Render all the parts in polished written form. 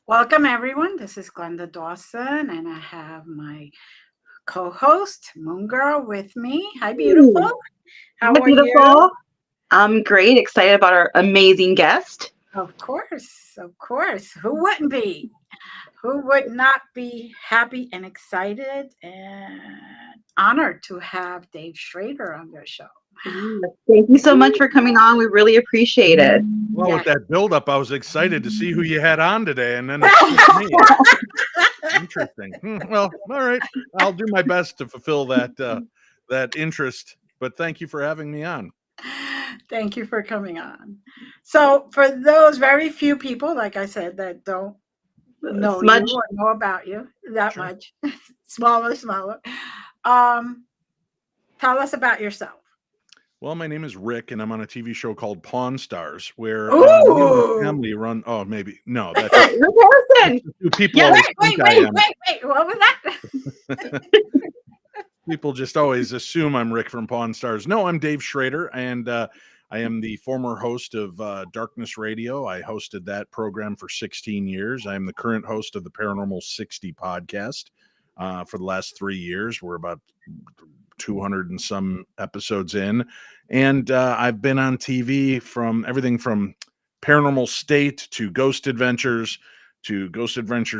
Welcome, everyone. This is Glenda Dawson, and I have my co-host Moongirl with me. Hi, beautiful. Hi, How are you? beautiful. I'm great. Excited about our amazing guest. Of course, of course. Who wouldn't be? Who would not be happy and excited and honored to have Dave Schrader on their show? Thank you so much for coming on. We really appreciate it. Well, with Yes. that build-up, I was excited to see who you had on today, and then it's me. Interesting. Well, all right. I'll do my best to fulfill that interest. But thank you for having me on. Thank you for coming on. So, for those very few people, like I said, that don't know you Smudge. or know about you that Sure. much, smaller, tell us about yourself. Well, my name is Rick, and I'm on a TV show called Pawn Stars, where me and my Ooh. family run. Oh, maybe no. That's Rick Harrison. who people Yeah, always Wait, think I am. what was that? People just always assume I'm Rick from Pawn Stars. No, I'm Dave Schrader, and I am the former host of Darkness Radio. I hosted that program for 16 years. I am the current host of the Paranormal 60 podcast for the last 3 years. We're about 200 and some episodes in, and I've been on TV from everything from Paranormal State to Ghost Adventures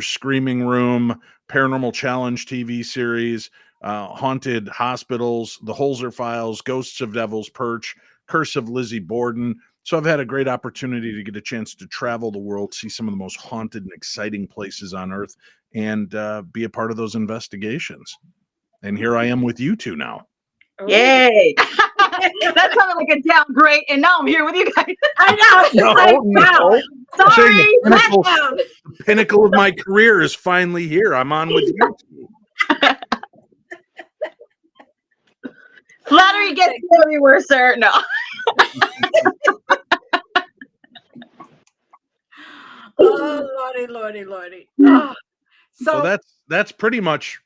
Screaming Room, Paranormal Challenge TV series, Haunted Hospitals, The Holzer Files, Ghosts of Devils, Perch, Curse of Lizzie Borden. So I've had a great opportunity to get a chance to travel the world, see some of the most haunted and exciting places on Earth, and be a part of those investigations. And here I am with you two now. Yay. That sounded like a downgrade, and now I'm here with you guys. I know. No. I'm saying Sorry. the pinnacle of my career is finally here. I'm on with you two. Flattery gets you everywhere, sir. No. Oh, lordy. Oh. So that's pretty much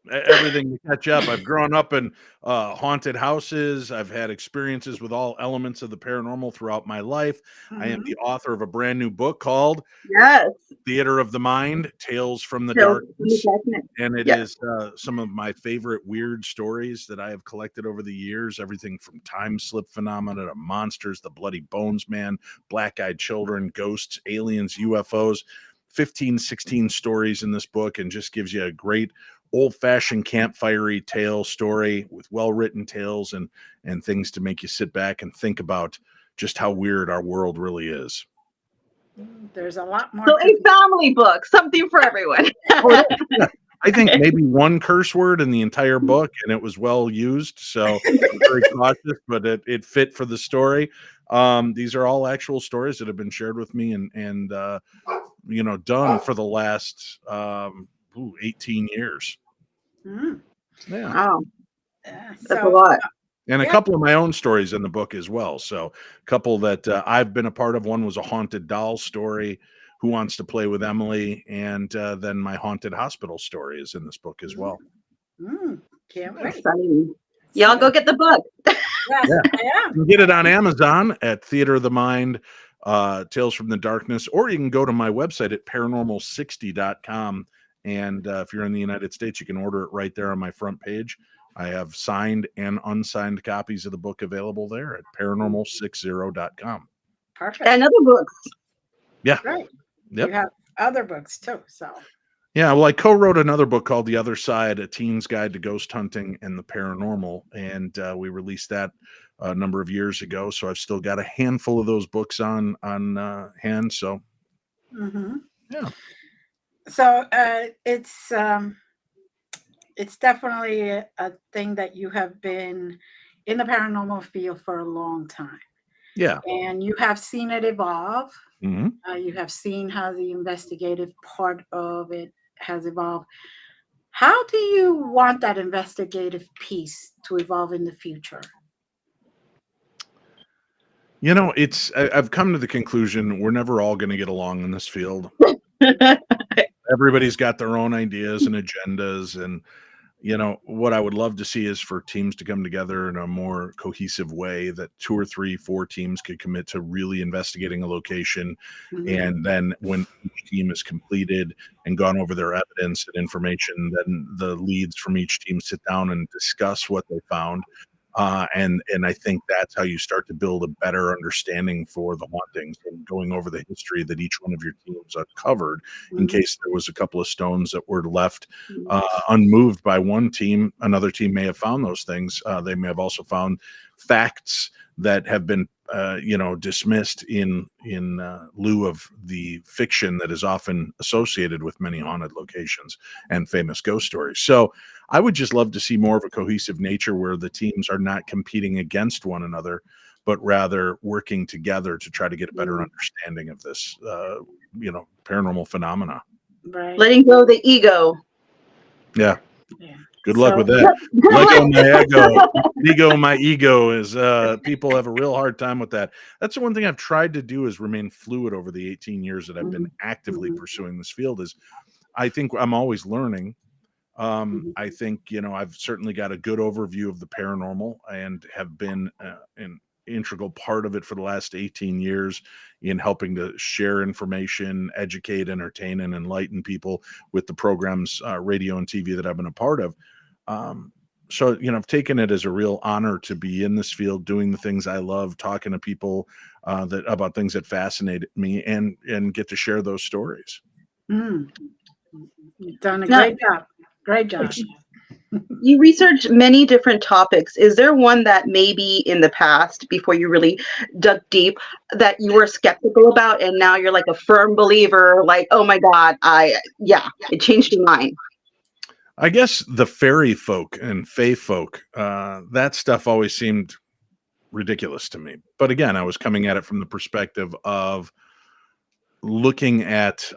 everything to catch up. I've grown up in haunted houses. I've had experiences with all elements of the paranormal throughout my life. I am the author of a brand new book called Yes. Theater of the Mind, Tales from the So, Darkness. And it Yes. is some of my favorite weird stories that I have collected over the years. Everything from time slip phenomena to monsters, the Bloody Bones Man, black-eyed children, ghosts, aliens, UFOs. 15, 16 stories in this book, and just gives you a great old-fashioned campfire-y tale story with well-written tales and things to make you sit back and think about just how weird our world really is. There's a lot more. So a family book, something for everyone. I think maybe one curse word in the entire book, and it was well used, so I'm very cautious, but it fit for the story. These are all actual stories that have been shared with me and done for the last 18 years. Yeah. Wow. So, That's a lot. And a Yeah. couple of my own stories in the book as well. So a couple that I've been a part of. One was a haunted doll story, Who Wants to Play with Emily? And then my haunted hospital story is in this book as well. Can't wait. Exciting. Y'all go get the book. Yes, Yeah. I am. You can get it on Amazon at Theater of the Mind, Tales from the Darkness, or you can go to my website at paranormal60.com. And if you're in the United States, you can order it right there on my front page. I have signed and unsigned copies of the book available there at paranormal60.com. Perfect. And other books. Yeah. Right. Yep. You have other books too. So Yeah, well, I co-wrote another book called The Other Side, A Teen's Guide to Ghost Hunting and the Paranormal, and we released that a number of years ago. So I've still got a handful of those books on hand. So yeah. So it's definitely a thing that you have been in the paranormal field for a long time. Yeah. And you have seen it evolve. Mhm. You have seen how the investigative part of it has evolved. How do you want that investigative piece to evolve in the future? I've come to the conclusion we're never all going to get along in this field. Everybody's got their own ideas and agendas, and what I would love to see is for teams to come together in a more cohesive way, that 2 or 3, 4 teams could commit to really investigating a location. And then when each team is completed and gone over their evidence and information, then the leads from each team sit down and discuss what they found. And I think that's how you start to build a better understanding for the hauntings, and going over the history that each one of your teams uncovered, in case there was a couple of stones that were left unmoved by one team. Another team may have found those things. They may have also found facts that have been dismissed in lieu of the fiction that is often associated with many haunted locations and famous ghost stories. So I would just love to see more of a cohesive nature where the teams are not competing against one another, but rather working together to try to get a better understanding of this, paranormal phenomena. Right. Letting go of the ego. Yeah. Yeah. Good luck with that. Let go my ego is people have a real hard time with that. That's the one thing I've tried to do, is remain fluid over the 18 years that I've been actively pursuing this field. Is I think I'm always learning. I think, I've certainly got a good overview of the paranormal and have been an integral part of it for the last 18 years in helping to share information, educate, entertain, and enlighten people with the programs, radio and TV that I've been a part of. So, I've taken it as a real honor to be in this field, doing the things I love, talking to people about things that fascinate me, and get to share those stories. You've done a great job. Great job. You research many different topics. Is there one that maybe in the past, before you really dug deep, that you were skeptical about, and now you're like a firm believer, like, oh my God, it changed your mind? I guess the fairy folk and fae folk, that stuff always seemed ridiculous to me. But again, I was coming at it from the perspective of looking at,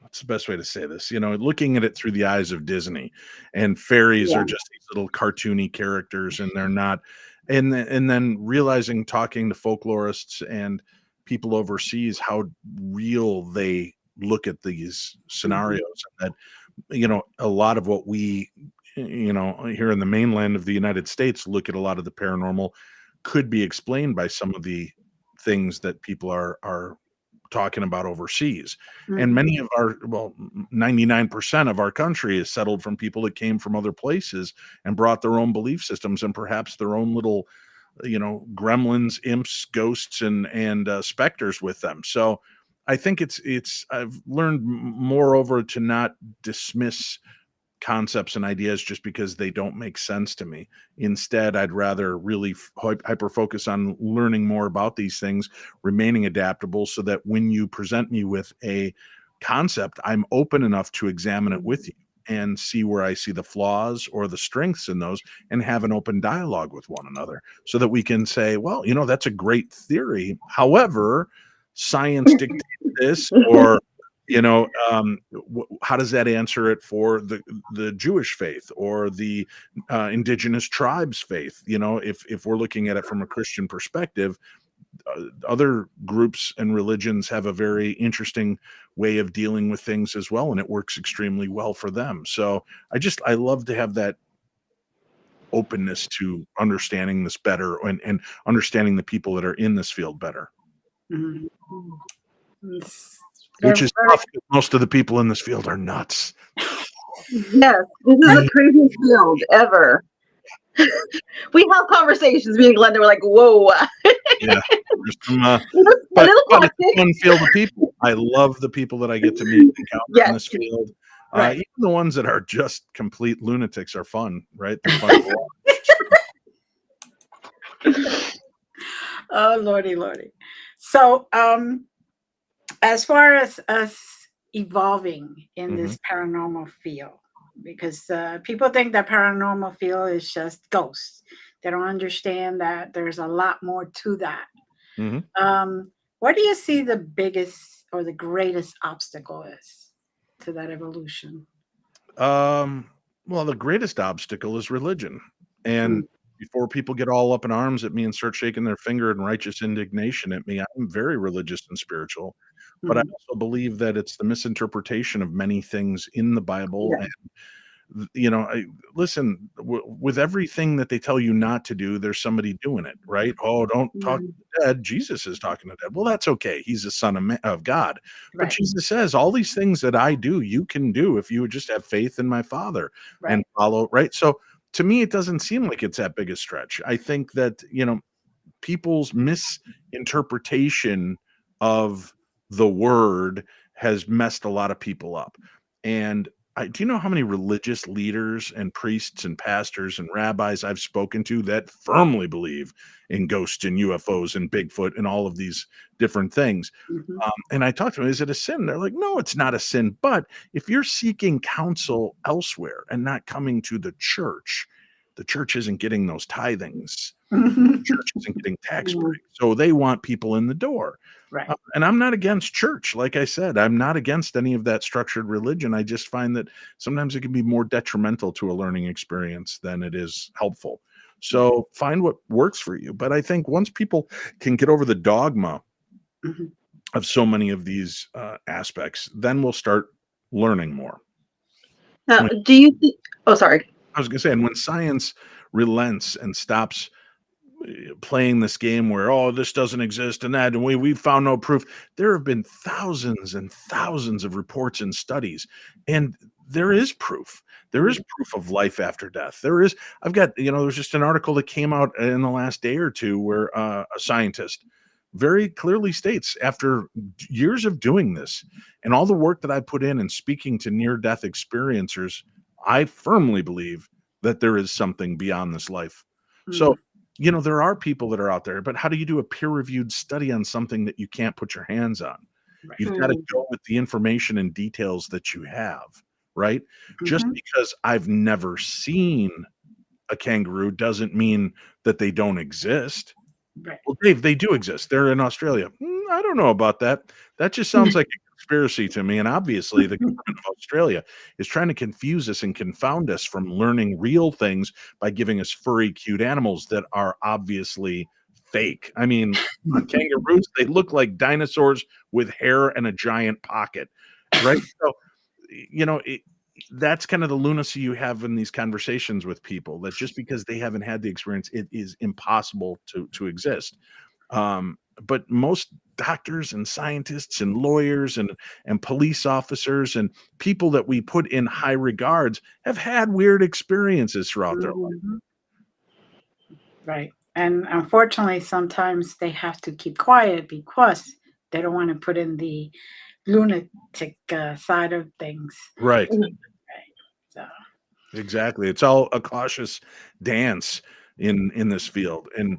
what's the best way to say this? Looking at it through the eyes of Disney, and fairies are just these little cartoony characters, and they're not. And then realizing, talking to folklorists and people overseas, how real they look at these scenarios, and that a lot of what we here in the mainland of the United States look at a lot of the paranormal could be explained by some of the things that people are talking about overseas. And many of 99% of our country is settled from people that came from other places and brought their own belief systems and perhaps their own little gremlins, imps, ghosts, and specters with them. So I think I've learned moreover to not dismiss concepts and ideas just because they don't make sense to me. Instead, I'd rather really hyper focus on learning more about these things, remaining adaptable, so that when you present me with a concept, I'm open enough to examine it with you and see where I see the flaws or the strengths in those, and have an open dialogue with one another, so that we can say, well, that's a great theory. However, science dictates this, or how does that answer it for the Jewish faith or the indigenous tribes faith? If we're looking at it from a Christian perspective, other groups and religions have a very interesting way of dealing with things as well, and it works extremely well for them. So I love to have that openness to understanding this better, and understanding the people that are in this field better. Which is tough, because most of the people in this field are nuts. Yes, this is the craziest field ever. We have conversations, me and Glenda, we're like, whoa. Yeah. But it's a fun field of people. I love the people that I get to meet and encounter in this field. Even the ones that are just complete lunatics are fun, right? They're fun to watch. Oh, Lordy. So, as far as us evolving in this paranormal field, because people think that paranormal field is just ghosts. They don't understand that there's a lot more to that. What do you see the biggest or the greatest obstacle is to that evolution? Well, the greatest obstacle is religion. And before people get all up in arms at me and start shaking their finger in righteous indignation at me, I'm very religious and spiritual. But I also believe that it's the misinterpretation of many things in the Bible and Listen, with everything that they tell you not to do, there's somebody doing it, right? Oh, don't talk to the dead. Jesus is talking to dead. Well, that's okay. He's the son of God. But Right. Jesus says, all these things that I do, you can do if you would just have faith in my Father and Right. follow, right? So to me, it doesn't seem like it's that big a stretch. I think that, people's misinterpretation of the word has messed a lot of people up. And do you know how many religious leaders and priests and pastors and rabbis I've spoken to that firmly believe in ghosts and UFOs and Bigfoot and all of these different things? Mhm. And I talked to them, is it a sin? They're like, no, it's not a sin. But if you're seeking counsel elsewhere and not coming to the church isn't getting those tithings. The church isn't getting tax breaks. So they want people in the door. Right. And I'm not against church. Like I said, I'm not against any of that structured religion. I just find that sometimes it can be more detrimental to a learning experience than it is helpful. So find what works for you. But I think once people can get over the dogma Mhm. of so many of these aspects, then we'll start learning more. Now, do you think? Oh, sorry. I was going to say, and when science relents and stops playing this game where, oh, this doesn't exist and that, and we found no proof. There have been thousands and thousands of reports and studies, and there is proof. There is proof of life after death. I've got, there's just an article that came out in the last day or two where a scientist very clearly states, after years of doing this and all the work that I put in and speaking to near-death experiencers, I firmly believe that there is something beyond this life. So, there are people that are out there, but how do you do a peer-reviewed study on something that you can't put your hands on? Right. You've got to go with the information and details that you have, right? Just because I've never seen a kangaroo doesn't mean that they don't exist. Right. Well, Dave, they do exist. They're in Australia. I don't know about that. That just sounds like a conspiracy to me. And obviously, the government of Australia is trying to confuse us and confound us from learning real things by giving us furry, cute animals that are obviously fake. I mean, come on, kangaroos, they look like dinosaurs with hair and a giant pocket, right? So, that's kind of the lunacy you have in these conversations with people, that just because they haven't had the experience, it is impossible to exist. But most doctors and scientists and lawyers and police officers and people that we put in high regards have had weird experiences throughout their life. Right. And unfortunately, sometimes they have to keep quiet because they don't want to put in the lunatic side of things. Right. Right. So, Exactly. It's all a cautious dance in this field. And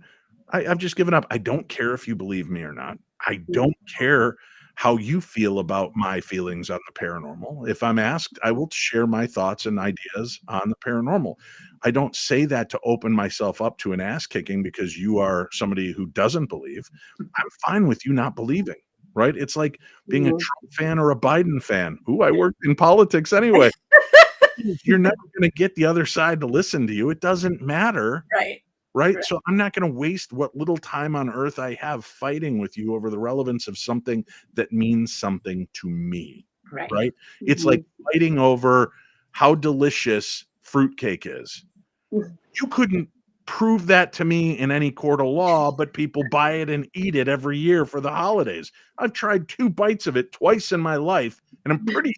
I've just given up. I don't care if you believe me or not. I don't care how you feel about my feelings on the paranormal. If I'm asked, I will share my thoughts and ideas on the paranormal. I don't say that to open myself up to an ass kicking because you are somebody who doesn't believe. I'm fine with you not believing, right? It's like being a Trump fan or a Biden fan. Ooh, I worked in politics anyway. You're never going to get the other side to listen to you. It doesn't matter. right. Right. Right. So I'm not going to waste what little time on earth I have fighting with you over the relevance of something that means something to me. Right. Right. It's like fighting over how delicious fruitcake is. You couldn't prove that to me in any court of law, but people buy it and eat it every year for the holidays. I've tried 2 bites of it twice in my life, and I'm pretty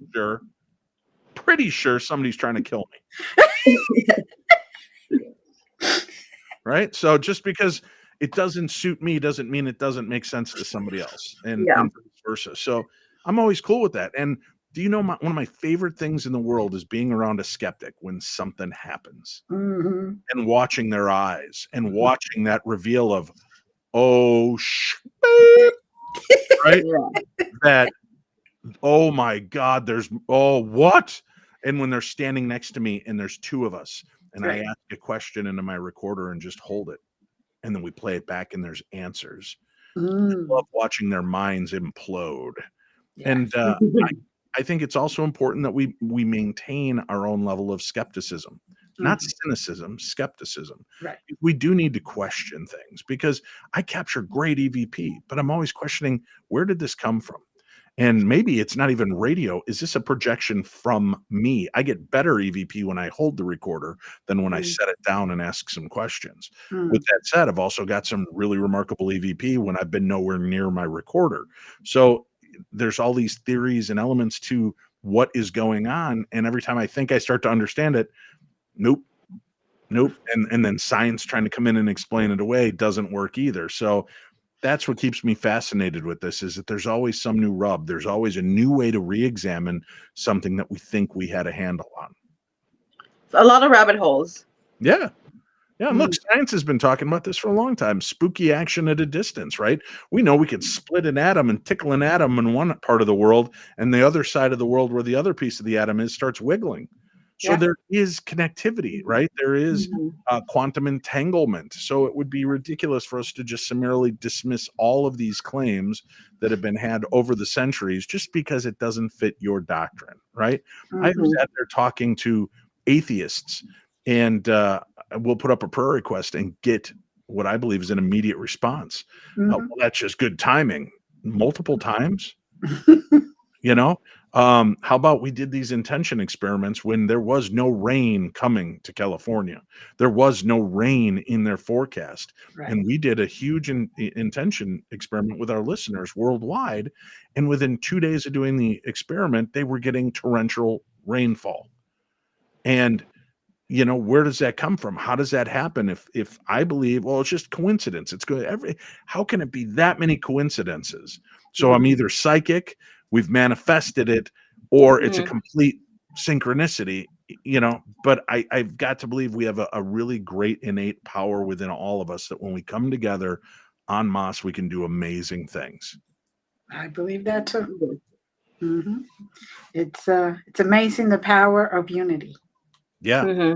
sure somebody's trying to kill me. Right? So just because it doesn't suit me doesn't mean it doesn't make sense to somebody else, and vice versa. So I'm always cool with that. And do you know one of my favorite things in the world is being around a skeptic when something happens and watching their eyes and watching that reveal of, oh, right? That, oh my God, what? And when they're standing next to me and there's 2 of us, and I ask a question into my recorder and just hold it, and then we play it back and there's answers. I love watching their minds implode. And I think it's also important that we maintain our own level of skepticism, not cynicism, skepticism. Right. We do need to question things because I capture great EVP, but I'm always questioning, where did this come from? And maybe it's not even radio. Is this a projection from me? I get better EVP when I hold the recorder than when I set it down and ask some questions. With that said, I've also got some really remarkable EVP when I've been nowhere near my recorder. So there's all these theories and elements to what is going on. And every time I think I start to understand it, nope. And then science trying to come in and explain it away doesn't work either. So that's what keeps me fascinated with this, is that there's always some new rub. There's always a new way to re-examine something that we think we had a handle on. A lot of rabbit holes. Yeah. And look, science has been talking about this for a long time. Spooky action at a distance, right? We know we can split an atom and tickle an atom in one part of the world, and the other side of the world where the other piece of the atom is starts wiggling. So there is connectivity, right? There is quantum entanglement. So it would be ridiculous for us to just summarily dismiss all of these claims that have been had over the centuries just because it doesn't fit your doctrine, right? I was out there talking to atheists, and we'll put up a prayer request and get what I believe is an immediate response. Well, that's just good timing. Multiple times, you know? How about we did these intention experiments when there was no rain coming to California? There was no rain in their forecast. Right. And we did a huge intention experiment with our listeners worldwide. And within 2 days of doing the experiment, they were getting torrential rainfall. And you know, where does that come from? How does that happen? If I believe, well, it's just coincidence. It's good. How can it be that many coincidences? So I'm either psychic, we've manifested it, or it's a complete synchronicity, you know. But I've got to believe we have a really great innate power within all of us that when we come together en masse, we can do amazing things. I believe that too. It's amazing, the power of unity. Yeah.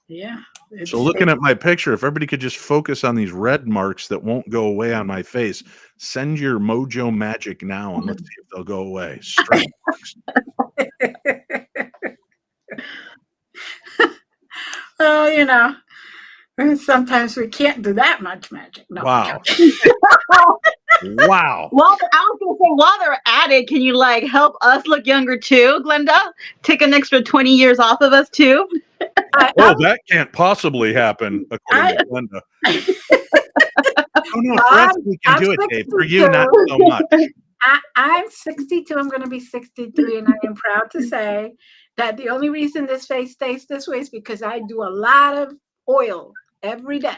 Yeah. So looking at my picture, if everybody could just focus on these red marks that won't go away on my face, send your mojo magic now and let's see if they'll go away. Straight marks. Well, you know, sometimes we can't do that much magic. No. Wow. Wow. Well, I was going to say, while they're at it, can you like help us look younger too, Glenda? Take an extra 20 years off of us too? That can't possibly happen, according to Glenda. No, for us, we can do it, Dave. For you, not so much. I'm 62. I'm going to be 63, and I am proud to say that the only reason this face stays this way is because I do a lot of oil every day.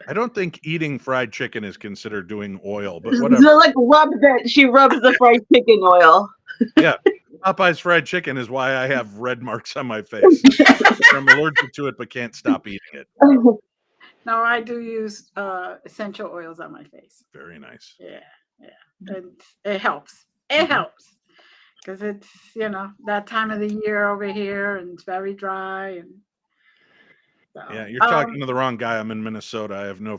I don't think eating fried chicken is considered doing oil, but whatever. So like she rubs the fried chicken oil. Yeah. Popeye's fried chicken is why I have red marks on my face. I'm allergic to it, but can't stop eating it. No, I do use essential oils on my face. Very nice. Yeah. It helps. It helps. Because it's, you know, that time of the year over here, and it's very dry. And so, yeah, you're talking to the wrong guy. I'm in Minnesota. I have no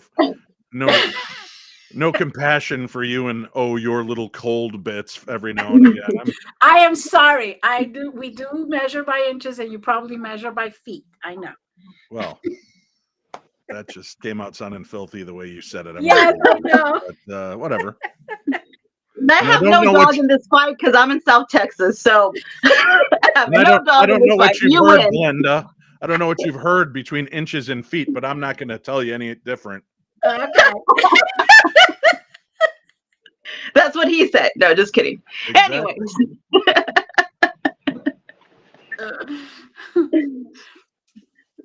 compassion for you and your little cold bits every now and again. I am sorry. We do measure by inches, and you probably measure by feet. I know. Well, that just came out sounding filthy the way you said it. Yes, I know. But, whatever. I have no dog in this fight because I'm in South Texas, so I don't know what you've heard, Glenda. I don't know what you've heard between inches and feet, but I'm not going to tell you any different. Okay. That's what he said. No, just kidding. Exactly. Anyways.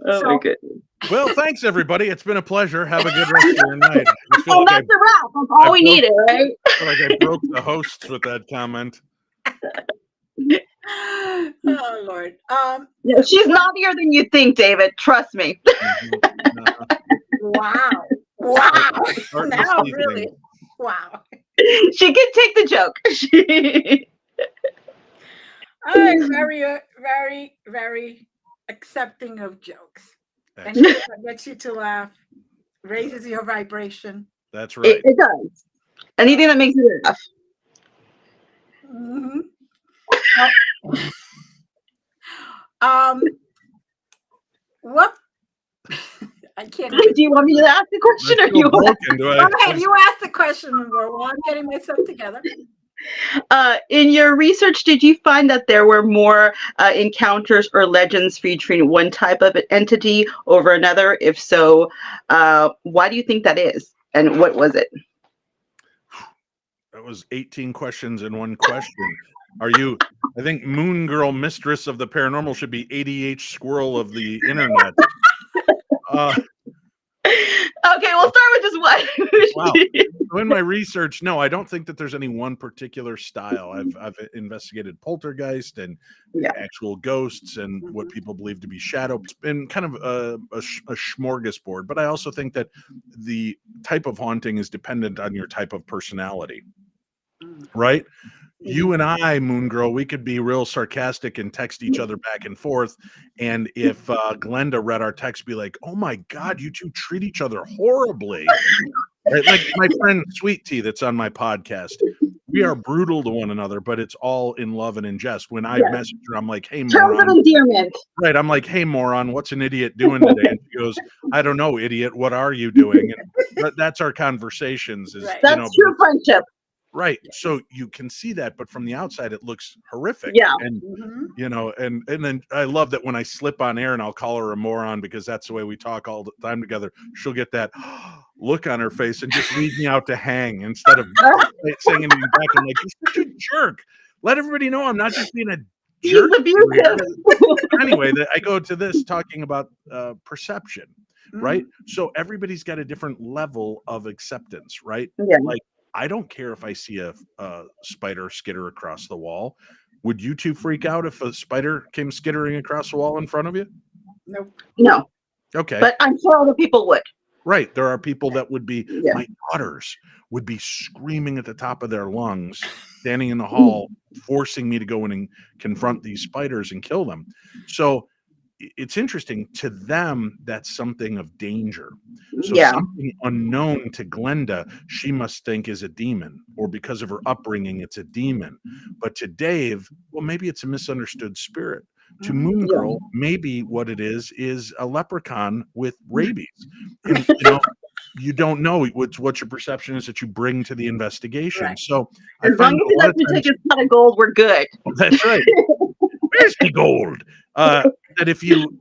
My goodness. Well, thanks everybody. It's been a pleasure. Have a good rest of your night. That's a wrap. That's all we needed, right? I feel like I broke the hosts with that comment. Oh Lord. Yeah, she's naughtier than you think, David. Trust me. Wow. Now really. Wow. She can take the joke. I'm very, very, very accepting of jokes. Anything that gets you to laugh, raises your vibration. That's right. It does. Anything that makes you laugh. What? I can't Do even. you want me to ask the question, I or feel you want? broken. Do I? Go ahead. You asked the question, Moongirl. Well, I'm getting myself together. In your research, did you find that there were more encounters or legends featuring one type of entity over another? If so, why do you think that is? And what was it? That was 18 questions in one question. Are you? I think Moongirl, mistress of the paranormal, should be ADH squirrel of the internet. Okay, we'll start with just one. Wow. So in my research, no, I don't think that there's any one particular style. I've investigated poltergeist and Yeah. actual ghosts and what people believe to be shadow. It's been kind of a smorgasbord, but I also think that the type of haunting is dependent on your type of personality, right? You and I, Moongirl, we could be real sarcastic and text each other back and forth. And if Glenda read our text, be like, "Oh my God, you two treat each other horribly." Right? Like my friend Sweet Tea that's on my podcast. We are brutal to one another, but it's all in love and in jest. When I message her, I'm like, "Hey, Terms of moron." endearment. Right. I'm like, "Hey, moron, what's an idiot doing today?" And she goes, "I don't know, idiot. What are you doing?" And that's our conversations is, Right. That's true friendship. right. So you can see that, but from the outside, it looks horrific. Yeah. And and then I love that when I slip on air and I'll call her a moron because that's the way we talk all the time together. She'll get that look on her face and just leave me out to hang instead of saying anything back. I'm like, "You're such a jerk. Let everybody know I'm not just being a jerk." He's abusive. Anyway, I go to this talking about perception, right? So everybody's got a different level of acceptance, right? Yeah. Like, I don't care if I see a spider skitter across the wall. Would you two freak out if a spider came skittering across the wall in front of you? Nope. No, Okay. but I'm sure other people would. Right. There are people that would be, Yeah. my daughters would be screaming at the top of their lungs, standing in the hall, forcing me to go in and confront these spiders and kill them. So it's interesting to them. That's something of danger. So Yeah. something unknown to Glenda, she must think is a demon, or because of her upbringing, it's a demon. But to Dave, well, maybe it's a misunderstood spirit. To Moongirl, maybe what it is a leprechaun with rabies. And you don't know what your perception is that you bring to the investigation. Right. So As I long find as he doesn't take his pot of gold, we're good. that's right. Where's the gold? That if you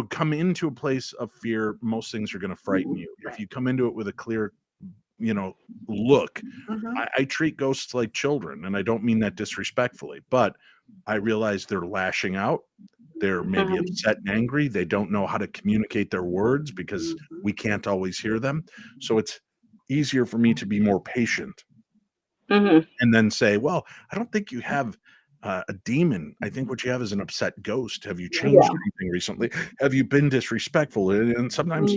come into a place of fear, most things are going to frighten you. If you come into it with a clear, look, I treat ghosts like children, and I don't mean that disrespectfully, but I realize they're lashing out. They're maybe upset and angry. They don't know how to communicate their words because we can't always hear them. So it's easier for me to be more patient and then say, "Well, I don't think you have a demon. I think what you have is an upset ghost. Have you changed anything recently? Have you been disrespectful?" And sometimes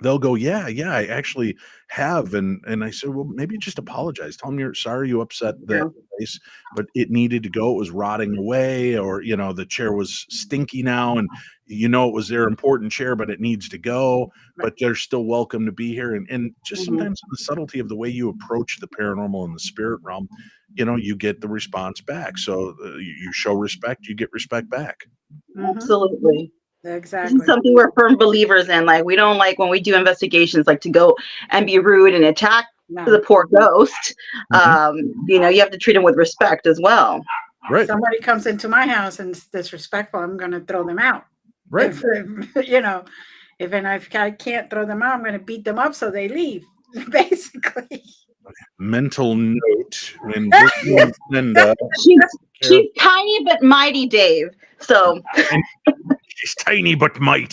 they'll go, yeah, I actually have. And I said, "Well, maybe just apologize. Tell them you're sorry you upset the place, but it needed to go. It was rotting away, or, the chair was stinky now. And, it was their important chair, but it needs to go, but they're still welcome to be here." And just sometimes the subtlety of the way you approach the paranormal and the spirit realm, you get the response back. So you show respect, you get respect back. Absolutely. Exactly. This is something we're firm believers in. Like, we don't like when we do investigations, like to go and be rude and attack the poor ghost. You have to treat him with respect as well. Right. Somebody comes into my house and is disrespectful, I'm going to throw them out. Right. If I can't throw them out, I'm going to beat them up so they leave. Basically. Mental note when Glenda. She's tiny but mighty, Dave. So she's tiny but mighty.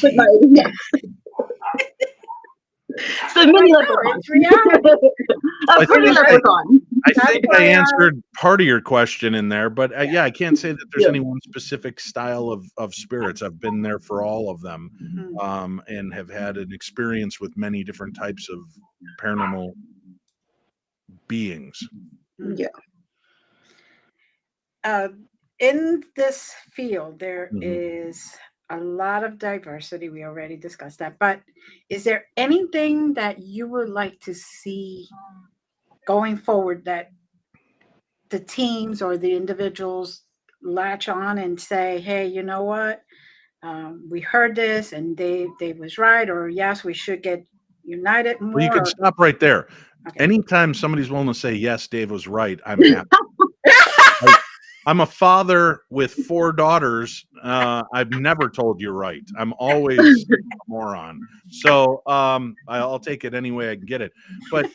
So mini leprechaun. A pretty leprechaun. I think I answered part of your question in there, but I can't say that there's any one specific style of spirits. I've been there for all of them, and have had an experience with many different types of paranormal beings. Yeah. In this field, there is a lot of diversity. We already discussed that. But is there anything that you would like to see going forward that the teams or the individuals latch on and say, "Hey, you know what? we heard this and Dave was right, or yes, we should get united more. Well, you can or- stop right there. Okay. Anytime somebody's willing to say, yes, Dave was right, I'm happy. I'm a father with 4 daughters. I've never told you right. I'm always a moron. So I'll take it any way I can get it. But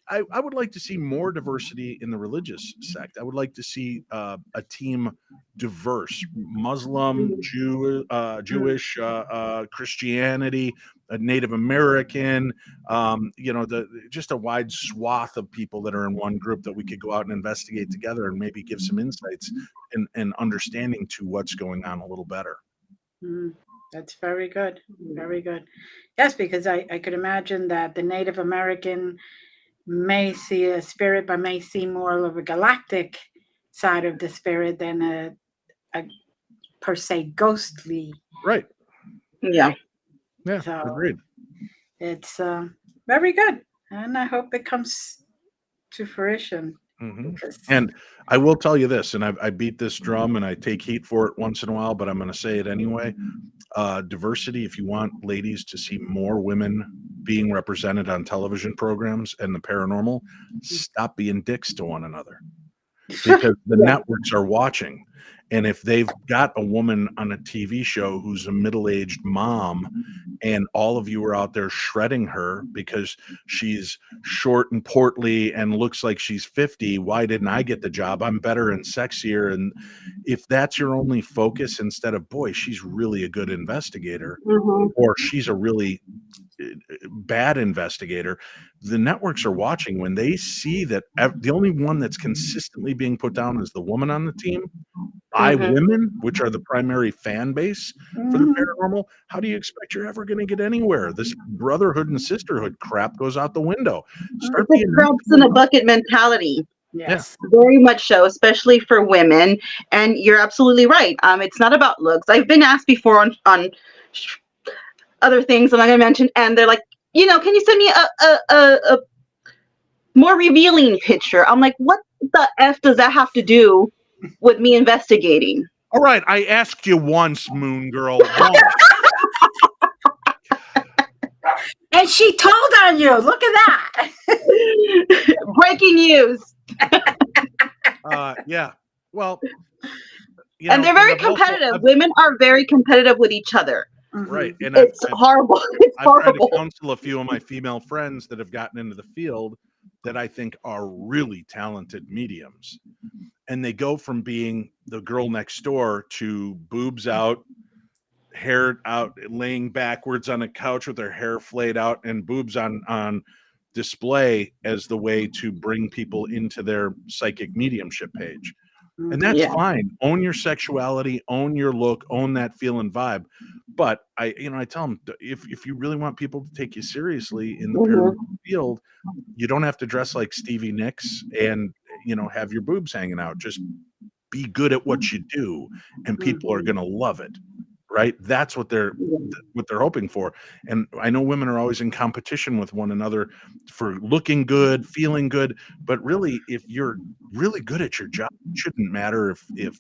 I would like to see more diversity in the religious sect. I would like to see a team diverse: Muslim, Jewish, Christianity, Native American. Just a wide swath of people that are in one group that we could go out and investigate together and maybe give some insights and understanding to what's going on a little better. That's very good. Very good. Yes, because I could imagine that the Native American may see a spirit, but may see more of a galactic side of the spirit than a per se ghostly. Right. Yeah. Yeah. So Agreed. it's very good, and I hope it comes to fruition. because- And I will tell you this, and I beat this drum and I take heat for it once in a while, but I'm going to say it anyway. Diversity, if you want ladies to see more women being represented on television programs and the paranormal, stop being dicks to one another, because the networks are watching. And if they've got a woman on a TV show who's a middle-aged mom and all of you are out there shredding her because she's short and portly and looks like she's 50, why didn't I get the job? I'm better and sexier. And if that's your only focus, instead of, boy, she's really a good investigator, or she's a really bad investigator, the networks are watching. When they see that the only one that's consistently being put down is the woman on the team by women, which are the primary fan base for the paranormal, how do you expect you're ever going to get anywhere? This brotherhood and sisterhood crap goes out the window. Start It's a being crabs in a bucket mentality. Yes. Very much so, especially for women. And you're absolutely right. It's not about looks. I've been asked before on other things I'm not going to mention, and they're like, can you send me a more revealing picture? I'm like, what the F does that have to do with me investigating? All right, I asked you once, Moongirl. Once. And she told on you. Look at that. Breaking news. Yeah. Well, and they're very competitive. Women are very competitive with each other. Right. And it's horrible. It's horrible. I've tried to counsel a few of my female friends that have gotten into the field that I think are really talented mediums. And they go from being the girl next door to boobs out, hair out, laying backwards on a couch with her hair flayed out and boobs on display as the way to bring people into their psychic mediumship page. And that's fine. Own your sexuality, own your look, own that feel and vibe. But I tell them, if you really want people to take you seriously in the paranormal field, you don't have to dress like Stevie Nicks and have your boobs hanging out. Just be good at what you do, and people are going to love it. Right? That's what they're hoping for. And I know women are always in competition with one another for looking good, feeling good. But really, if you're really good at your job, it shouldn't matter if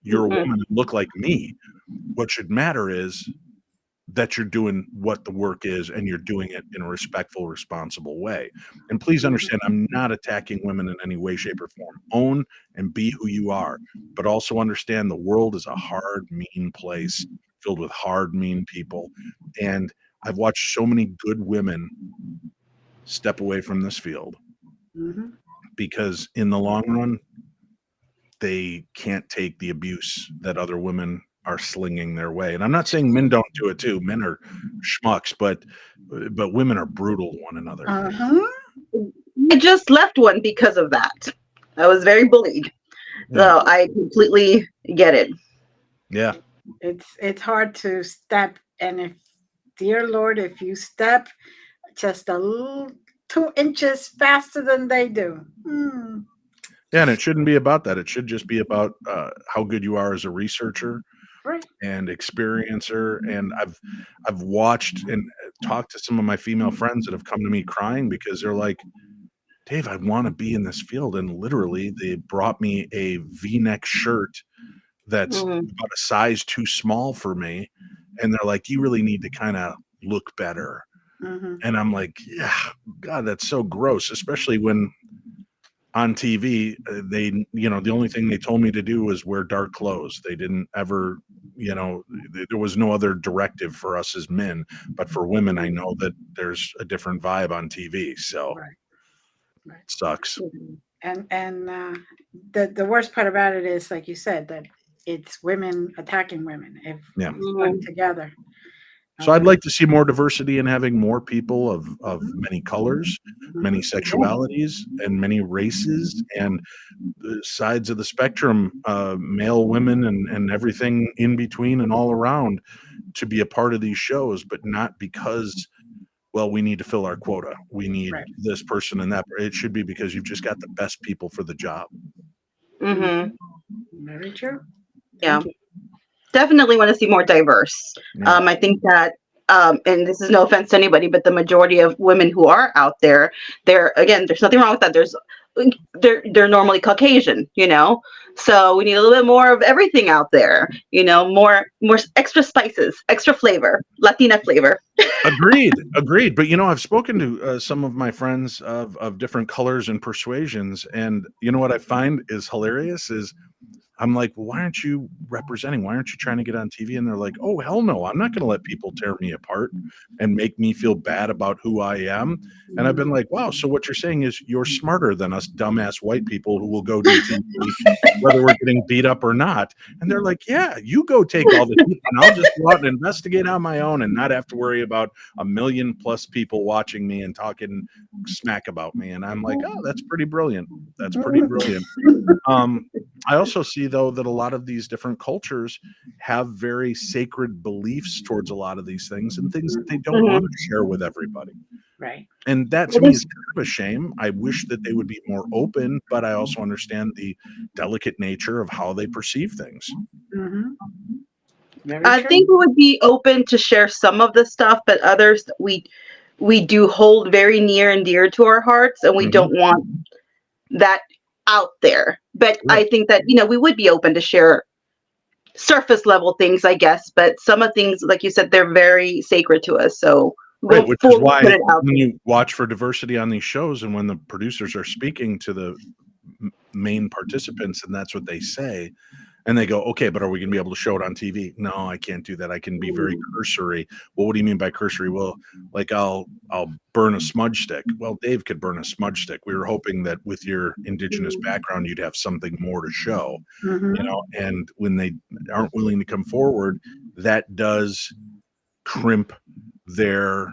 you're a woman and look like me. What should matter is that you're doing what the work is and you're doing it in a respectful, responsible way. And please understand, I'm not attacking women in any way, shape, or form. Own and be who you are, but also understand the world is a hard, mean place filled with hard, mean people. And I've watched so many good women step away from this field because in the long run, they can't take the abuse that other women are slinging their way. And I'm not saying men don't do it too. Men are schmucks, but women are brutal to one another. I just left one because of that. I was very bullied. So I completely get it. Yeah. It's hard to step, and if, dear Lord, if you step just a little 2 inches faster than they do. Yeah, and it shouldn't be about that. It should just be about how good you are as a researcher and experiencer. And I've watched and talked to some of my female friends that have come to me crying because they're like, Dave, I want to be in this field. And literally they brought me a V-neck shirt that's about a size too small for me. and they're like, you really need to kind of look better. Mm-hmm. And I'm like, yeah, God, that's so gross, especially when on TV, they, the only thing they told me to do was wear dark clothes. They didn't ever, there was no other directive for us as men, but for women, I know that there's a different vibe on TV. So Right. it sucks. And the worst part about it is, like you said, that it's women attacking women if Yeah. put together. So I'd like to see more diversity in having more people of many colors, many sexualities, and many races, and the sides of the spectrum, male, women, and everything in between and all around, to be a part of these shows, but not because, well, we need to fill our quota. We need this person and that. It should be because you've just got the best people for the job. Mm-hmm. Very true. Yeah. Definitely want to see more diverse. Yeah. I think that, and this is no offense to anybody, but the majority of women who are out there, there's nothing wrong with that. They're normally Caucasian, so we need a little bit more of everything out there, more extra spices, extra flavor, Latina flavor. Agreed. But I've spoken to some of my friends of different colors and persuasions, and what I find is hilarious is I'm like, well, why aren't you representing? Why aren't you trying to get on TV? And they're like, oh, hell no. I'm not going to let people tear me apart and make me feel bad about who I am. And I've been like, wow, so what you're saying is you're smarter than us dumbass white people who will go do TV, whether we're getting beat up or not. And they're like, yeah, you go take all the heat and I'll just go out and investigate on my own and not have to worry about 1 million plus people watching me and talking smack about me. And I'm like, oh, that's pretty brilliant. That's pretty brilliant. I also see, though, that a lot of these different cultures have very sacred beliefs towards a lot of these things and things that they don't want to share with everybody. Right. And that to me is kind of a shame. I wish that they would be more open, but I also understand the delicate nature of how they perceive things. Mm-hmm. I think we would be open to share some of the stuff, but others we do hold very near and dear to our hearts, and we don't want that out there. But I think that we would be open to share surface level things, I guess, but some of things, like you said, they're very sacred to us, so which is why when you watch for diversity on these shows and when the producers are speaking to the main participants and that's what they say, and they go, okay, but are we going to be able to show it on TV? No, I can't do that. I can be very cursory. Well, what do you mean by cursory? Well, like I'll burn a smudge stick. Well, Dave could burn a smudge stick. We were hoping that with your indigenous background, you'd have something more to show, and when they aren't willing to come forward, that does crimp their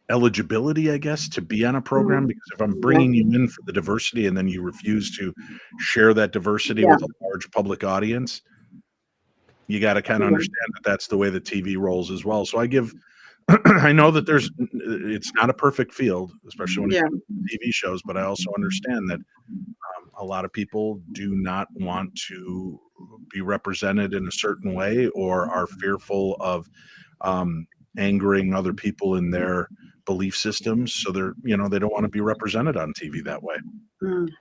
eligibility, I guess, to be on a program, because if I'm bringing you in for the diversity and then you refuse to share that diversity with a large public audience, you got to kind of understand that that's the way the TV rolls as well. So I know that it's not a perfect field, especially when it comes to TV shows, but I also understand that a lot of people do not want to be represented in a certain way or are fearful of angering other people in their belief systems, so they don't want to be represented on TV that way.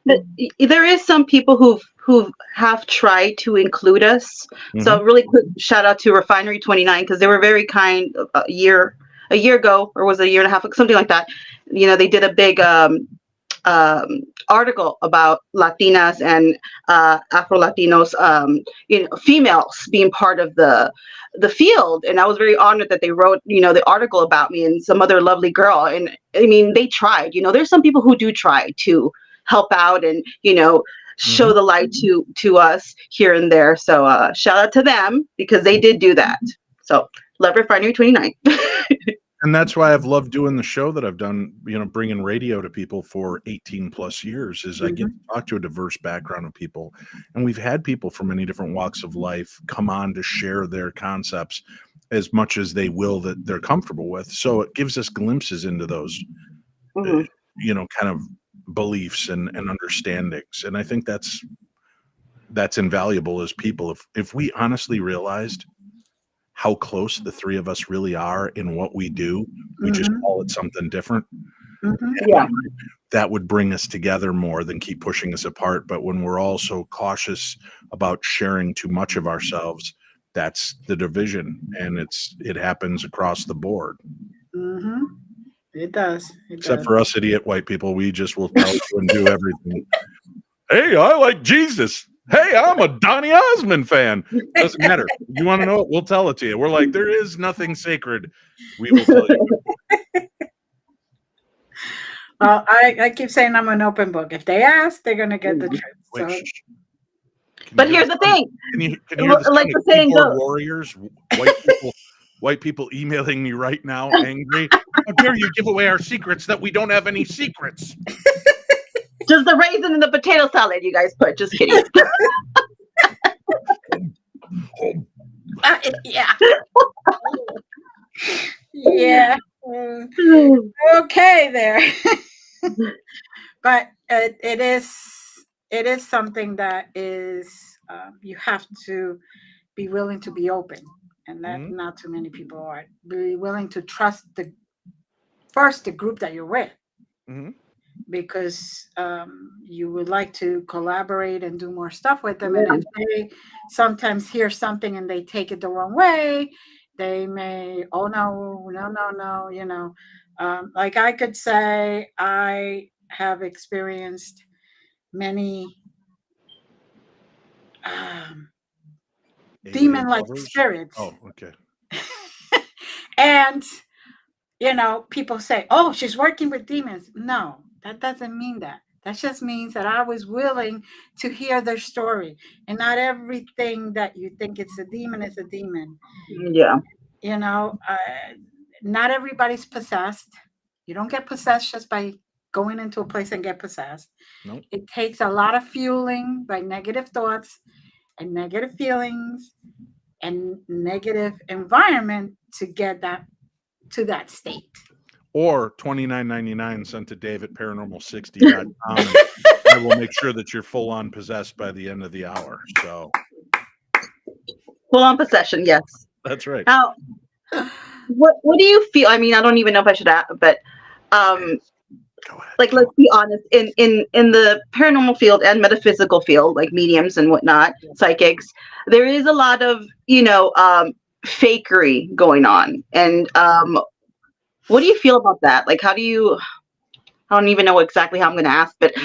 But there is some people who have tried to include us. So really quick shout out to Refinery 29, because they were very kind. A year ago, or was it a year and a half, something like that. They did a big article about Latinas and Afro Latinos, females being part of the field, and I was very honored that they wrote the article about me and some other lovely girl. And I mean, they tried. There's some people who do try to help out and show the light to us here and there. So shout out to them, because they did do that. So love Refinery 29. And that's why I've loved doing the show that I've done, bringing radio to people for 18 plus years, is I get to talk to a diverse background of people. And we've had people from many different walks of life come on to share their concepts as much as they will that they're comfortable with. So it gives us glimpses into those, kind of beliefs and understandings. And I think that's invaluable as people. If we honestly realized how close the three of us really are in what we do, we just call it something different. That would bring us together more than keep pushing us apart. But when we're all so cautious about sharing too much of ourselves, that's the division, and it happens across the board. Mm-hmm. It does. Except for us idiot white people, we just will tell you and do everything. Hey, I like Jesus. Hey, I'm a Donny Osmond fan. Doesn't matter. You want to know it? We'll tell it to you. We're like, there is nothing sacred. We will tell you. Well, I keep saying I'm an open book. If they ask, they're going to get the truth. Wait, So. But here's the thing. Can you hear the like sound the of saying keyboard goes. warriors? White people emailing me right now, angry. How dare you give away our secrets that we don't have any secrets? Just the raisin and the potato salad you guys put. Just kidding. Yeah. Yeah. Okay there. But it is something that is you have to be willing to be open, and that not too many people are. Be willing to trust the group that you're with, because you would like to collaborate and do more stuff with them. And if they sometimes hear something and they take it the wrong way, they may, oh no, like I could say I have experienced many demon-like spirits. Oh, okay. And people say, oh, she's working with demons. No, that doesn't mean that. That just means that I was willing to hear their story. And not everything that you think it's a demon is a demon. Yeah. Not everybody's possessed. You don't get possessed just by going into a place and get possessed. Nope. It takes a lot of fueling by negative thoughts and negative feelings and negative environment to get that to that state. Or $29.99 sent to Dave at paranormal60.com. I will make sure that you're full on possessed by the end of the hour. So full on possession, yes. That's right. Now, what do you feel? I mean, I don't even know if I should ask, but like, let's be honest, in the paranormal field and metaphysical field, like mediums and whatnot, psychics, there is a lot of fakery going on. And what do you feel about that? Like, I don't even know exactly how I'm going to ask, but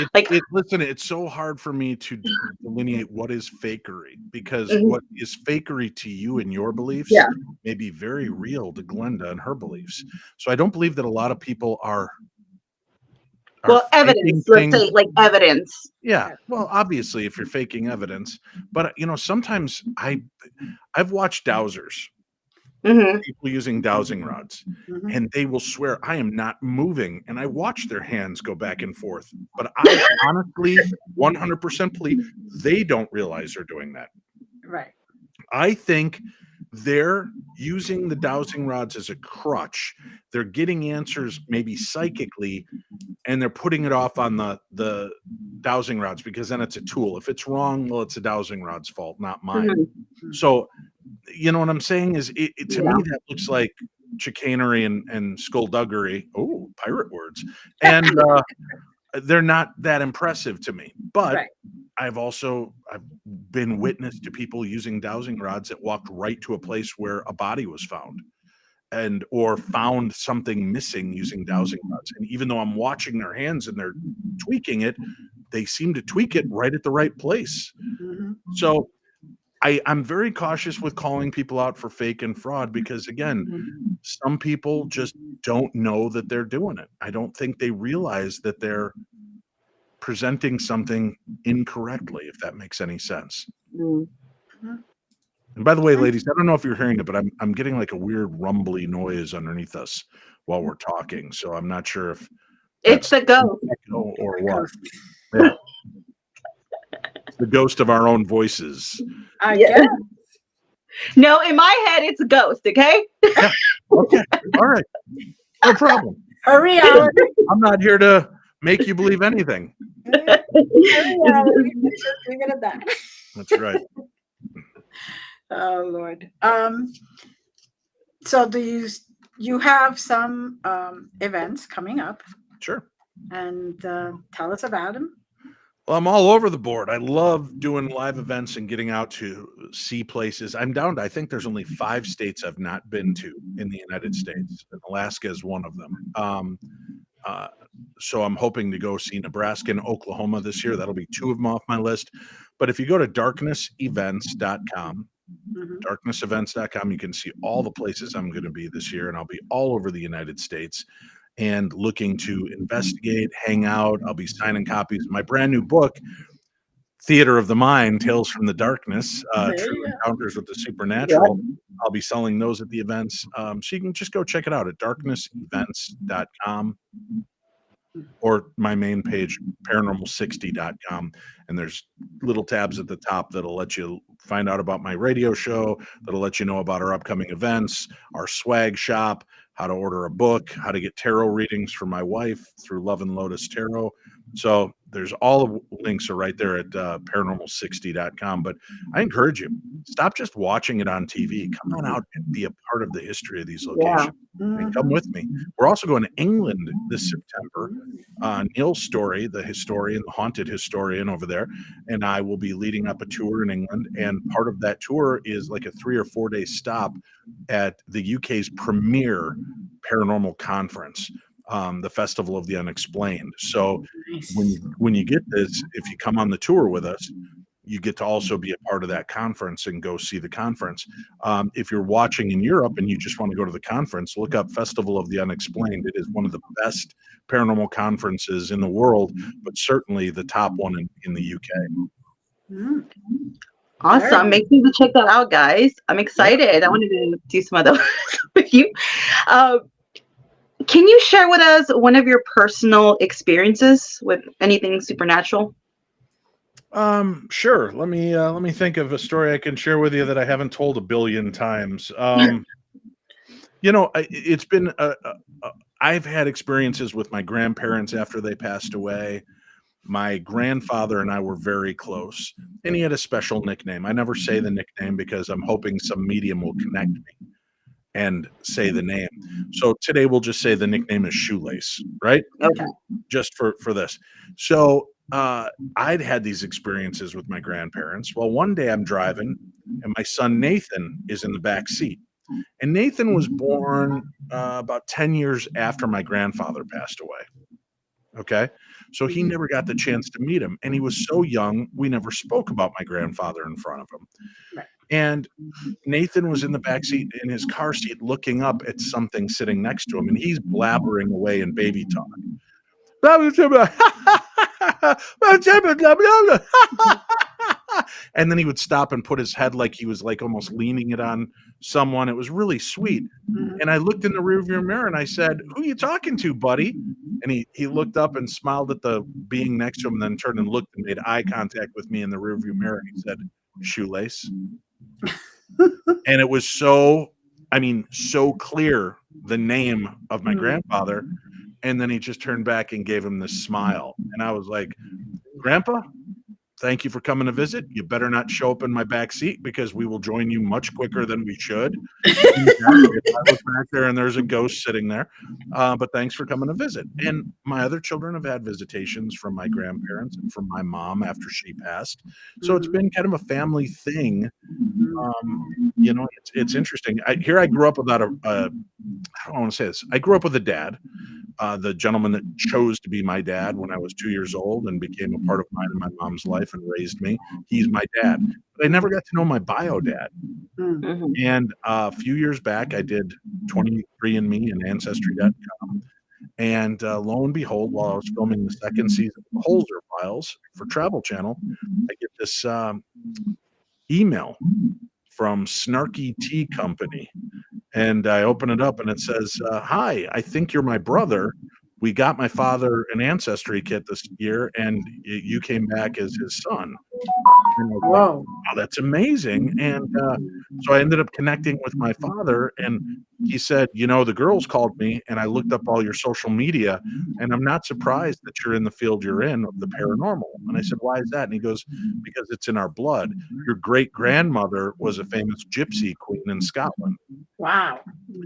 listen, it's so hard for me to delineate what is fakery, because what is fakery to you and your beliefs may be very real to Glenda and her beliefs. So I don't believe that a lot of people are evidence. Let's say like evidence. Yeah. Well, obviously, if you're faking evidence, but sometimes I've watched dowsers. People using dowsing rods, and they will swear, I am not moving, and I watch their hands go back and forth, but I honestly 100% believe they don't realize they're doing that. Right. I think they're using the dowsing rods as a crutch. They're getting answers maybe psychically, and they're putting it off on the dowsing rods, because then it's a tool. If it's wrong, well, it's a dowsing rod's fault, not mine. So you know what I'm saying is, to me that looks like chicanery and skullduggery. Oh, pirate words. And they're not that impressive to me. But I've been witness to people using dowsing rods that walked right to a place where a body was found, or found something missing using dowsing rods. And even though I'm watching their hands and they're tweaking it, they seem to tweak it right at the right place. So I'm very cautious with calling people out for fake and fraud, because again, some people just don't know that they're doing it. I don't think they realize that they're presenting something incorrectly, if that makes any sense. And by the way, ladies, I don't know if you're hearing it, but I'm getting like a weird rumbly noise underneath us while we're talking. So I'm not sure if it's the ghost or what. Yeah. The ghost of our own voices. I guess. No, in my head, it's a ghost. Okay. Yeah. Okay. All right. No problem. A reality. I'm not here to make you believe anything. A reality. Let's just leave it at that. That's right. Oh Lord. So do you have some events coming up? Sure. And tell us about them. Well, I'm all over the board. I love doing live events and getting out to see places. I'm down to, I think there's only 5 states I've not been to in the United States, and Alaska is one of them. Uh, so I'm hoping to go see Nebraska and Oklahoma this year. That'll be 2 of them off my list. But if you go to darknessevents.com, darknessevents.com, you can see all the places I'm going to be this year, and I'll be all over the United States and looking to investigate, hang out. I'll be signing copies of my brand new book, Theater of the Mind, Tales from the Darkness, True Encounters with the Supernatural. I'll be selling those at the events. So you can just go check it out at darknessevents.com or my main page, paranormal60.com. And there's little tabs at the top that'll let you find out about my radio show, that'll let you know about our upcoming events, our swag shop, how to order a book, how to get tarot readings for my wife through Love and Lotus Tarot. So there's all the links are right there at paranormal60.com. But I encourage you, stop just watching it on TV. Come on out and be a part of the history of these locations. And come with me. We're also going to England this September. Neil Story, the historian, the haunted historian over there, and I will be leading up a tour in England. And part of that tour is like a 3 or 4 day stop at the UK's premier paranormal conference, the Festival of the Unexplained. So when you get this, if you come on the tour with us, you get to also be a part of that conference and go see the conference. If you're watching in Europe and you just want to go to the conference, look up Festival of the Unexplained. It is one of the best paranormal conferences in the world, but certainly the top one in the UK. Awesome. Make sure to check that out, guys. I'm excited. I wanted to do some of those with you. Can you share with us one of your personal experiences with anything supernatural? Sure. Let me think of a story I can share with you that I haven't told a billion times. It's been I've had experiences with my grandparents after they passed away. My grandfather and I were very close, and he had a special nickname. I never say the nickname because I'm hoping some medium will connect me and say the name. So today we'll just say the nickname is Shoelace, right? Okay. Just for this. So I'd had these experiences with my grandparents. Well, one day I'm driving and my son Nathan is in the back seat. And Nathan was born about 10 years after my grandfather passed away. Okay. So he never got the chance to meet him. And he was so young, we never spoke about my grandfather in front of him. And Nathan was in the back seat in his car seat looking up at something sitting next to him. And he's blabbering away in baby talk. And then he would stop and put his head like he was like almost leaning it on someone. It was really sweet. And I looked in the rearview mirror and I said, "Who are you talking to, buddy?" And he looked up and smiled at the being next to him, and then turned and looked and made eye contact with me in the rearview mirror. He said, "Shoelace." And it was so clear, the name of my grandfather. And then he just turned back and gave him this smile. And I was like, "Grandpa, thank you for coming to visit. You better not show up in my back seat because we will join you much quicker than we should." If I look back there and there's a ghost sitting there. But thanks for coming to visit. And my other children have had visitations from my grandparents and from my mom after she passed. So it's been kind of a family thing. It's interesting. I grew up without I don't want to say this. I grew up with a dad. The gentleman that chose to be my dad when I was 2 years old and became a part of mine and my mom's life and raised me. He's my dad. But I never got to know my bio dad. And a few years back, I did 23andMe and Ancestry.com. And lo and behold, while I was filming the second season of Holzer Files for Travel Channel, I get this email from Snarky Tea Company. And I open it up and it says, "Hi, I think you're my brother. We got my father an ancestry kit this year and you came back as his son." And Whoa. that's amazing. And so I ended up connecting with my father, and he said, the girls called me and I looked up all your social media, and I'm not surprised that you're in the field you're in of the paranormal. And I said, why is that? And he goes, because it's in our blood. Your great grandmother was a famous gypsy queen in Scotland. Wow.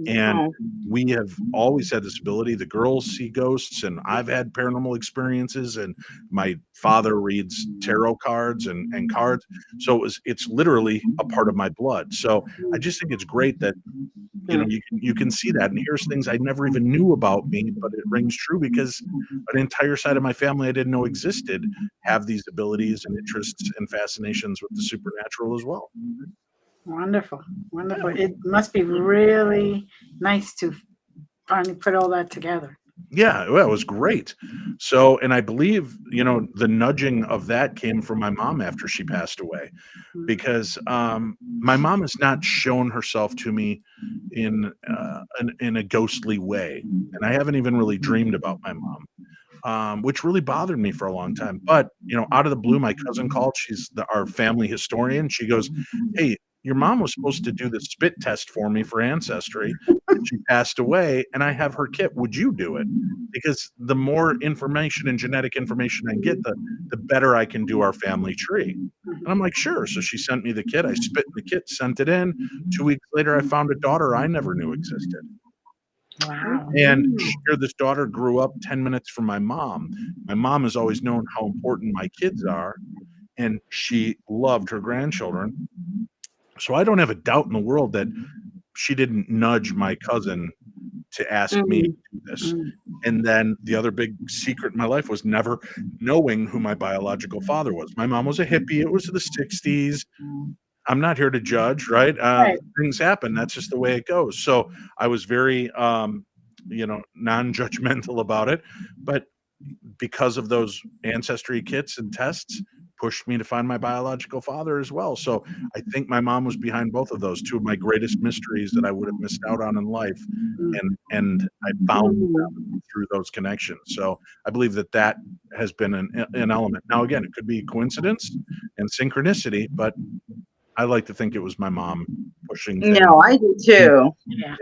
And we have always had this ability. The girls see ghosts, and I've had paranormal experiences, and my father reads tarot cards and cards. So it's literally a part of my blood. So I just think it's great that you can see that, and here's things I never even knew about me, but it rings true because an entire side of my family I didn't know existed have these abilities and interests and fascinations with the supernatural as well. Wonderful. It must be really nice to finally put all that together. Yeah, well, it was great. So, and I believe, the nudging of that came from my mom after she passed away, because my mom has not shown herself to me in a ghostly way, and I haven't even really dreamed about my mom, which really bothered me for a long time. But out of the blue, my cousin called. She's our family historian. She goes, "Hey, your mom was supposed to do the spit test for me for ancestry, and she passed away, and I have her kit. Would you do it? Because the more information and genetic information I get, the better I can do our family tree." And I'm like, sure. So she sent me the kit. I spit in the kit, sent it in. 2 weeks later, I found a daughter I never knew existed. Wow. And here this daughter grew up 10 minutes from my mom. My mom has always known how important my kids are, and she loved her grandchildren. So I don't have a doubt in the world that she didn't nudge my cousin to ask me to do this. And then the other big secret in my life was never knowing who my biological father was. My mom was a hippie. It was the 60s. I'm not here to judge, right? Right. Things happen. That's just the way it goes. So I was very, non-judgmental about it. But because of those ancestry kits and tests, pushed me to find my biological father as well. So I think my mom was behind both of those, two of my greatest mysteries that I would have missed out on in life. And I found them through those connections. So I believe that has been an element. Now, again, it could be coincidence and synchronicity, but I like to think it was my mom pushing things. No, I do too. Yeah.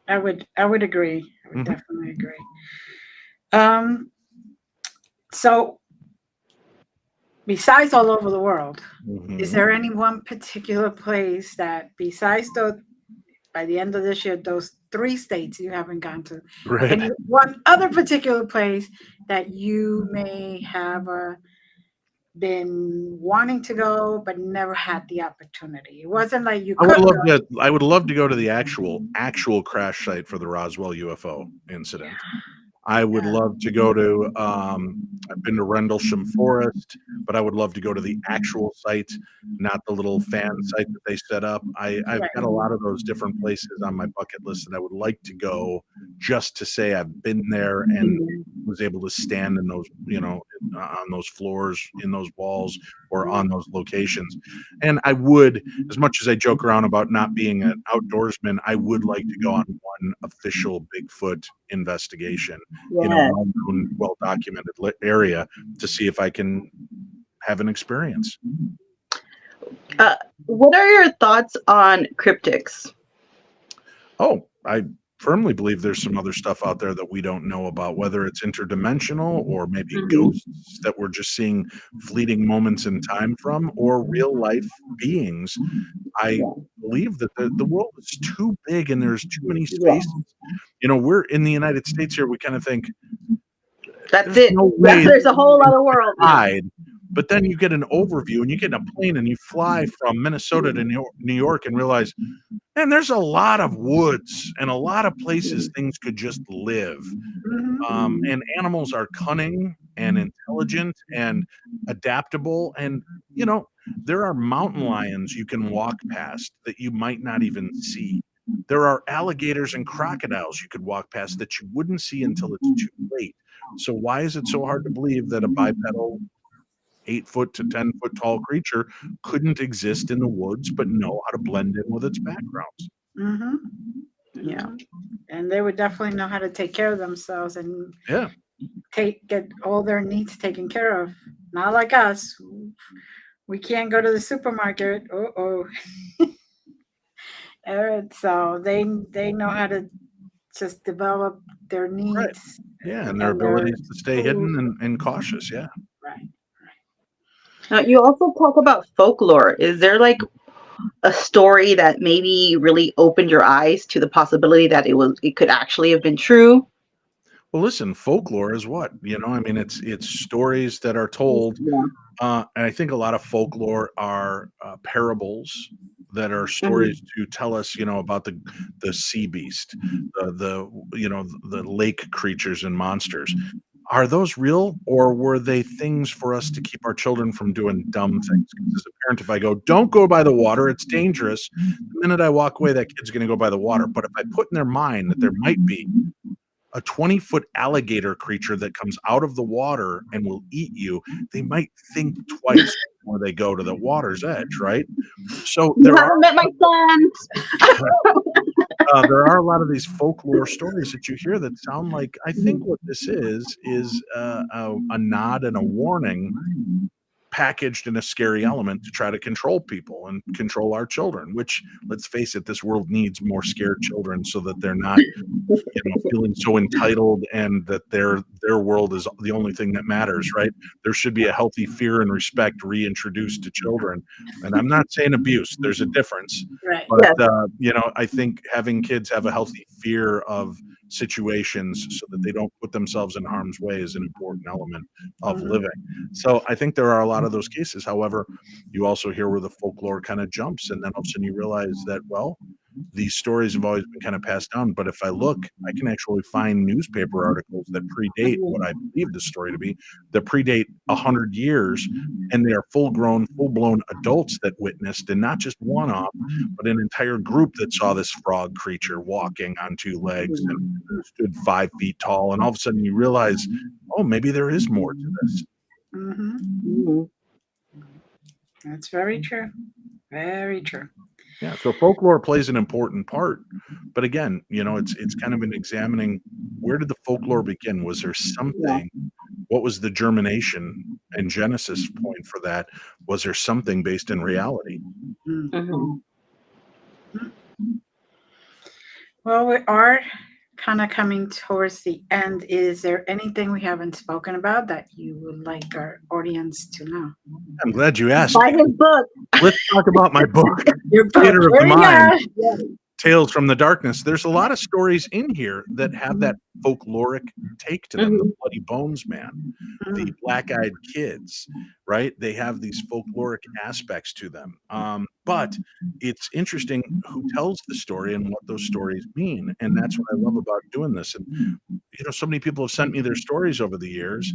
I would agree. I would definitely agree. So besides all over the world, is there any one particular place that besides by the end of this year, those 3 states you haven't gone to, Right. any one other particular place that you may have been wanting to go but never had the opportunity? It wasn't like you could go. I would love to go to the actual crash site for the Roswell UFO incident. I would love to go to, I've been to Rendlesham Forest, but I would love to go to the actual site, not the little fan site that they set up. I've got a lot of those different places on my bucket list that I would like to go just to say I've been there and was able to stand in those, on those floors, in those walls, or on those locations. And I would, as much as I joke around about not being an outdoorsman, I would like to go on one official Bigfoot investigation in a well-known, well-documented area to see if I can have an experience. What are your thoughts on cryptics? Oh, I firmly believe there's some other stuff out there that we don't know about, whether it's interdimensional or maybe ghosts that we're just seeing fleeting moments in time from, or real life beings. I believe that the world is too big and there's too many spaces. We're in the United States here. We kind of think that's it. No way there's a whole other world. But then you get an overview and you get in a plane and you fly from Minnesota to New York and realize, man, there's a lot of woods and a lot of places things could just live. And animals are cunning and intelligent and adaptable. And, there are mountain lions you can walk past that you might not even see. There are alligators and crocodiles you could walk past that you wouldn't see until it's too late. So why is it so hard to believe that a bipedal 8-foot to 10-foot tall creature couldn't exist in the woods but know how to blend in with its backgrounds? Yeah, and they would definitely know how to take care of themselves and get all their needs taken care of. Not like us. We can't go to the supermarket. Oh. So they know how to just develop their Right. needs Yeah, and their and their abilities to stay food. hidden and cautious. Yeah. Right. Now, you also talk about folklore. Is there like a story that maybe really opened your eyes to the possibility that it could actually have been true? Well, listen, folklore is what, I mean, it's stories that are told. Yeah. And I think a lot of folklore are parables that are Mhm. stories to tell us, about the sea beast, the lake creatures and monsters. Are those real, or were they things for us to keep our children from doing dumb things? 'Cause as a parent, if I go, "Don't go by the water, it's dangerous," the minute I walk away, that kid's gonna go by the water. But if I put in their mind that there might be a 20-foot alligator creature that comes out of the water and will eat you, they might think twice before they go to the water's edge, right? So You haven't met my son. there are a lot of these folklore stories that you hear that sound like, I think what this is a nod and a warning packaged in a scary element to try to control people and control our children, which, let's face it, this world needs more scared children so that they're not feeling so entitled and that their world is the only thing that matters, right? There should be a healthy fear and respect reintroduced to children. And I'm not saying abuse, there's a difference. Right. But Yes. I think having kids have a healthy fear of situations so that they don't put themselves in harm's way is an important element of Mhm. living. So I think there are a lot of those cases. However, you also hear where the folklore kind of jumps, and then all of a sudden you realize that, well, these stories have always been kind of passed down. But if I look, I can actually find newspaper articles that predate what I believe the story to be, that predate 100 years, and they are full-blown adults that witnessed, and not just one off, but an entire group that saw this frog creature walking on two legs and stood 5 feet tall. And all of a sudden you realize, oh, maybe there is more to this. Mhm. Mhm. That's very true. Very true. Yeah, so folklore plays an important part. But again, it's kind of an examining, where did the folklore begin? Was there Yeah. something? What was the germination and genesis point for that? Was there something based in reality? Mm. Mhm. Well, we are kind of coming towards the end. Is there anything we haven't spoken about that you would like our audience to know? I'm glad you asked Buy me. his book. Let's talk about my book, Your book. Theater of Here the we Mind. go. Tales from the Darkness. There's a lot of stories in here that have that folkloric take to them. The Mhm. Bloody Bones Man, the Mm. Black-Eyed Kids, right? They have these folkloric aspects to them. But it's interesting who tells the story and what those stories mean. And that's what I love about doing this. And so many people have sent me their stories over the years,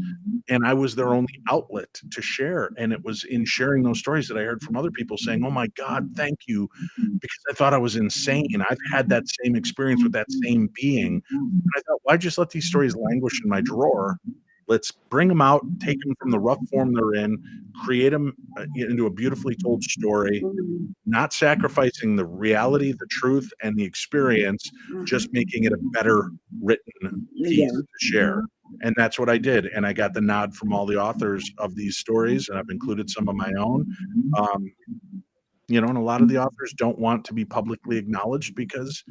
and I was their only outlet to share. And it was in sharing those stories that I heard from other people saying, "Oh my God, thank you," because I thought I was insane. I've had that same experience with that same being. And I thought, why just let these stories languish in my drawer? Let's bring them out, take them from the rough form they're in, create them into a beautifully told story, Mhm. not sacrificing the reality, the truth, and the experience, just Mhm. making it a better written piece Yeah. to share. And that's what I did. And I got the nod from all the authors of these stories, and I've included some of my own. Um, and a lot of the authors don't want to be publicly acknowledged because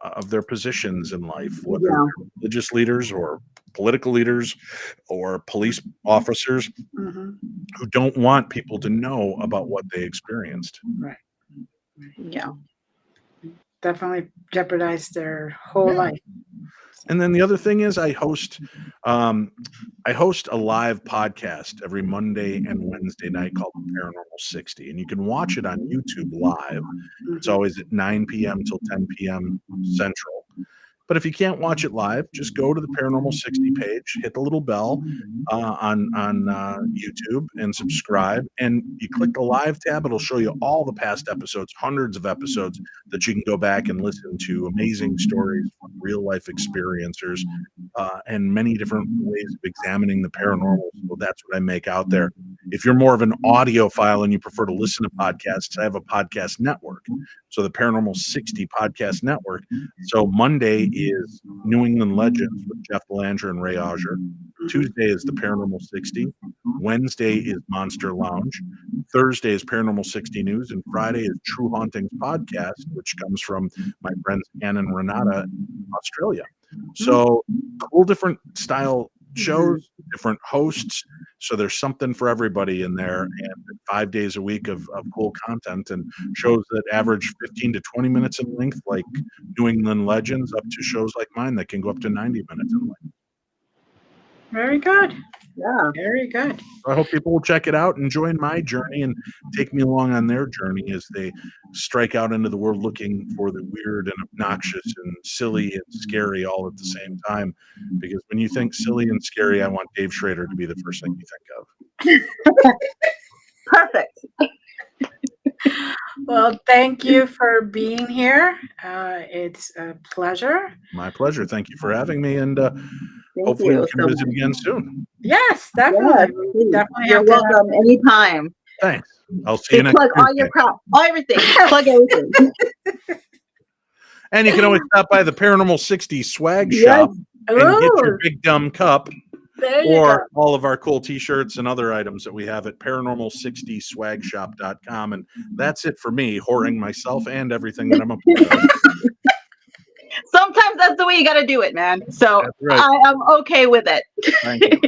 of their positions in life, whether Yeah. they're religious leaders or political leaders or police officers Mhm. who don't want people to know about what they experienced. Right. Yeah. Definitely jeopardize their whole Yeah. life. And then the other thing is um, I host a live podcast every Monday and Wednesday night called Paranormal 60, and you can watch it on YouTube live. It's Mhm. always at 9 p.m. till 10 p.m. Central. But if you can't watch it live, just go to the Paranormal 60 page, hit the little bell on YouTube, and subscribe. And you click the live tab; it'll show you all the past episodes, hundreds of episodes that you can go back and listen to. Amazing stories from real life experiencers, and many different ways of examining the paranormal. So that's what I make out there. If you're more of an audiophile and you prefer to listen to podcasts, I have a podcast network. So the Paranormal 60 Podcast Network. So Monday is New England Legends with Jeff Belanger and Ray Auger. Mhm. Tuesday is the Paranormal 60. Wednesday is Monster Lounge. Thursday is Paranormal 60 News. And Friday is True Hauntings Podcast, which comes from my friends Ann and Renata in Australia. So cool, different style shows, different hosts. So there's something for everybody in there, and 5 days a week of cool content and shows that average 15 to 20 minutes in length, like New England Legends, up to shows like mine that can go up to 90 minutes in length. Very good. Yeah. Very good. I hope people will check it out and join my journey and take me along on their journey as they strike out into the world looking for the weird and obnoxious and silly and scary all at the same time. Because when you think silly and scary, I want Dave Schrader to be the first thing you think of. Perfect. Well, thank you for being here. It's a pleasure. My pleasure. Thank you for having me, and Thank hopefully you we can so visit much. again soon. Yes, definitely. Yes, We please. definitely You're have to have- welcome anytime. Thanks. I'll see you They next plug all Tuesday. your crap, all everything. Plug everything. And you can always stop by the Paranormal 60 swag Yes. shop and get your Ooh, big dumb cup, there you go. or all of our cool t-shirts and other items that we have at paranormal60swagshop.com. And that's it for me, whoring myself and everything that I'm a part of. Sometimes that's the way you got to do it, man. So That's right. I am okay with it. Thank you.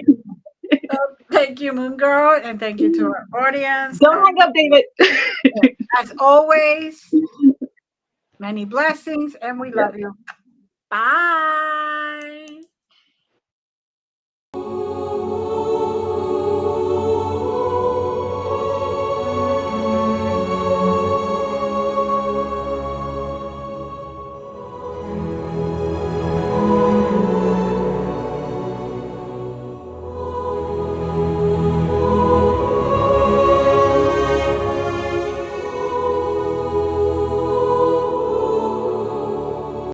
Thank you, Moon Girl, and thank you to our audience. Don't hang up, David. As always, many blessings, and we love you. Bye.